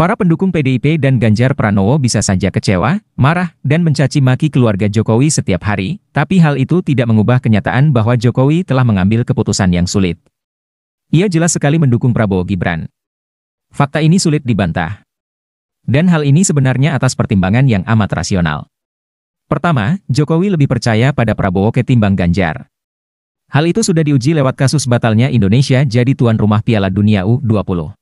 Para pendukung PDIP dan Ganjar Pranowo bisa saja kecewa, marah, dan mencaci maki keluarga Jokowi setiap hari, tapi hal itu tidak mengubah kenyataan bahwa Jokowi telah mengambil keputusan yang sulit. Ia jelas sekali mendukung Prabowo Gibran. Fakta ini sulit dibantah. Dan hal ini sebenarnya atas pertimbangan yang amat rasional. Pertama, Jokowi lebih percaya pada Prabowo ketimbang Ganjar. Hal itu sudah diuji lewat kasus batalnya Indonesia jadi tuan rumah Piala Dunia U20.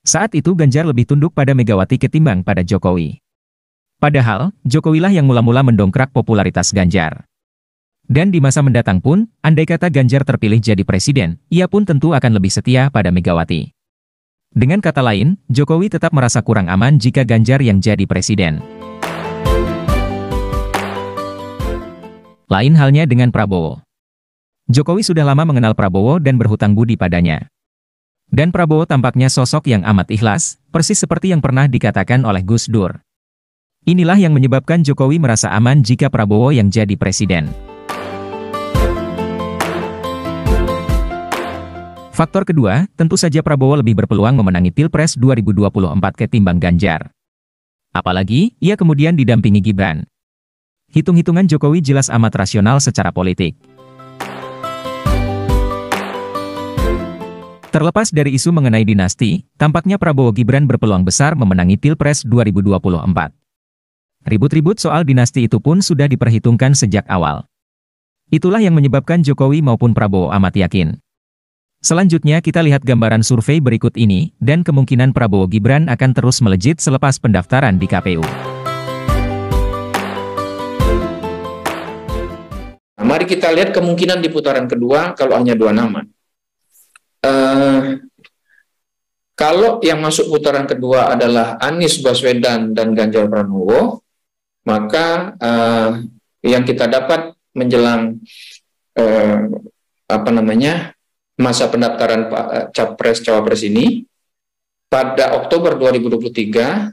Saat itu Ganjar lebih tunduk pada Megawati ketimbang pada Jokowi. Padahal, Jokowilah yang mula-mula mendongkrak popularitas Ganjar. Dan di masa mendatang pun, andai kata Ganjar terpilih jadi presiden, ia pun tentu akan lebih setia pada Megawati. Dengan kata lain, Jokowi tetap merasa kurang aman jika Ganjar yang jadi presiden. Lain halnya dengan Prabowo. Jokowi sudah lama mengenal Prabowo dan berhutang budi padanya. Dan Prabowo tampaknya sosok yang amat ikhlas, persis seperti yang pernah dikatakan oleh Gus Dur. Inilah yang menyebabkan Jokowi merasa aman jika Prabowo yang jadi presiden. Faktor kedua, tentu saja Prabowo lebih berpeluang memenangi Pilpres 2024 ketimbang Ganjar. Apalagi, ia kemudian didampingi Gibran. Hitung-hitungan Jokowi jelas amat rasional secara politik. Terlepas dari isu mengenai dinasti, tampaknya Prabowo Gibran berpeluang besar memenangi Pilpres 2024. Ribut-ribut soal dinasti itu pun sudah diperhitungkan sejak awal. Itulah yang menyebabkan Jokowi maupun Prabowo amat yakin. Selanjutnya kita lihat gambaran survei berikut ini, dan kemungkinan Prabowo Gibran akan terus melejit selepas pendaftaran di KPU. Mari kita lihat kemungkinan di putaran kedua kalau hanya dua nama. Kalau yang masuk putaran kedua adalah Anies Baswedan dan Ganjar Pranowo, maka yang kita dapat menjelang masa pendaftaran Capres-Cawapres ini, pada Oktober 2023,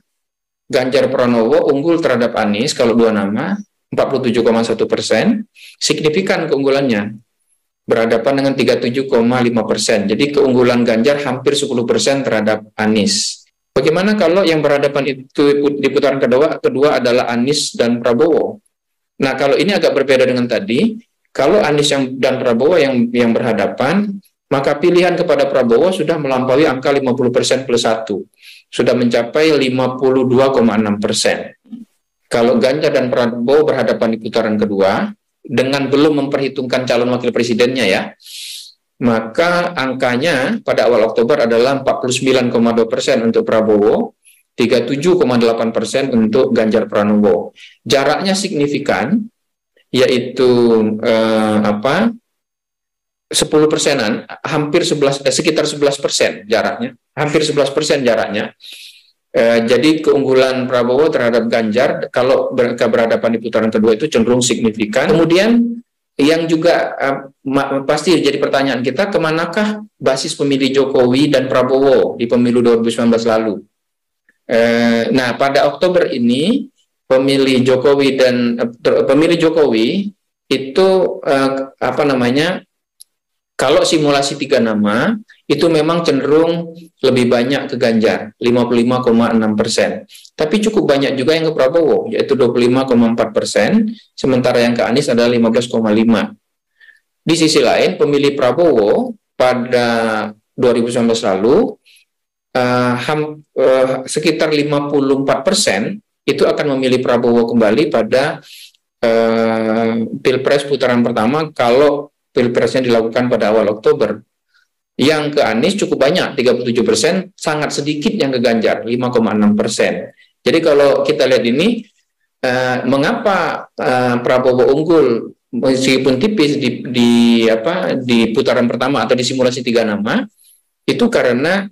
Ganjar Pranowo unggul terhadap Anies kalau dua nama, 47,1%, signifikan keunggulannya. Berhadapan dengan 37,5%. Jadi keunggulan Ganjar hampir 10% terhadap Anies. Bagaimana kalau yang berhadapan itu di putaran kedua adalah Anies dan Prabowo? Nah, kalau ini agak berbeda dengan tadi. Kalau Anies dan Prabowo yang berhadapan, maka pilihan kepada Prabowo sudah melampaui angka 50% plus 1. Sudah mencapai 52,6%. Kalau Ganjar dan Prabowo berhadapan di putaran kedua, dengan belum memperhitungkan calon wakil presidennya ya, maka angkanya pada awal Oktober adalah 49,2% untuk Prabowo, 37,8% untuk Ganjar Pranowo. Jaraknya signifikan, yaitu 10%-an, hampir sekitar 11% jaraknya, hampir 11% jaraknya. Jadi keunggulan Prabowo terhadap Ganjar kalau mereka berhadapan di putaran kedua itu cenderung signifikan. Kemudian yang juga pasti jadi pertanyaan kita, kemanakah basis pemilih Jokowi dan Prabowo di pemilu 2019 lalu? Nah, pada Oktober ini pemilih Jokowi itu kalau simulasi 3 nama itu memang cenderung lebih banyak ke Ganjar, 55,6%. Tapi cukup banyak juga yang ke Prabowo, yaitu 25,4%, sementara yang ke Anies adalah 15,5%. Di sisi lain, pemilih Prabowo pada 2019 lalu, sekitar 54% itu akan memilih Prabowo kembali pada Pilpres putaran pertama kalau Pilpresnya dilakukan pada awal Oktober. Yang ke Anies cukup banyak, 37%, sangat sedikit yang ke Ganjar, 5,6%. Jadi kalau kita lihat ini, mengapa Prabowo unggul meskipun tipis di putaran pertama atau di simulasi 3 nama, itu karena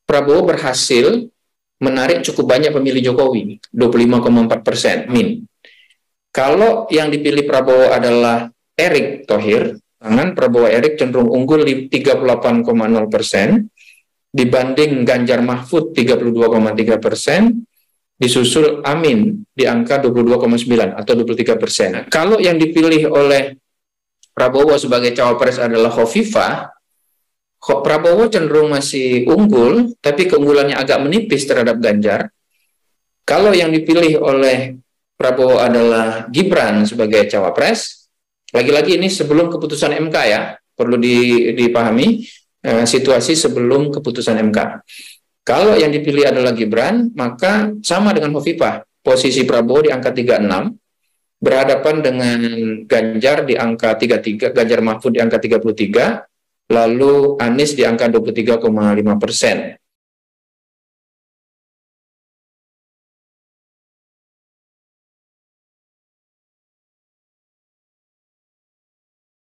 Prabowo berhasil menarik cukup banyak pemilih Jokowi, 25,4%. Kalau yang dipilih Prabowo adalah Erick Thohir, Prabowo Erick cenderung unggul di 38,0% dibanding Ganjar Mahfud 32,3%, disusul Amin di angka 22,9 atau 23%. Kalau yang dipilih oleh Prabowo sebagai cawapres adalah Hovifah, Prabowo cenderung masih unggul, tapi keunggulannya agak menipis terhadap Ganjar. Kalau yang dipilih oleh Prabowo adalah Gibran sebagai cawapres, lagi-lagi ini sebelum keputusan MK ya, perlu dipahami situasi sebelum keputusan MK. Kalau yang dipilih adalah Gibran, maka sama dengan Hovifah, posisi Prabowo di angka 36, berhadapan dengan Ganjar di angka 33, Ganjar Mahfud di angka 33, lalu Anies di angka 23,5%.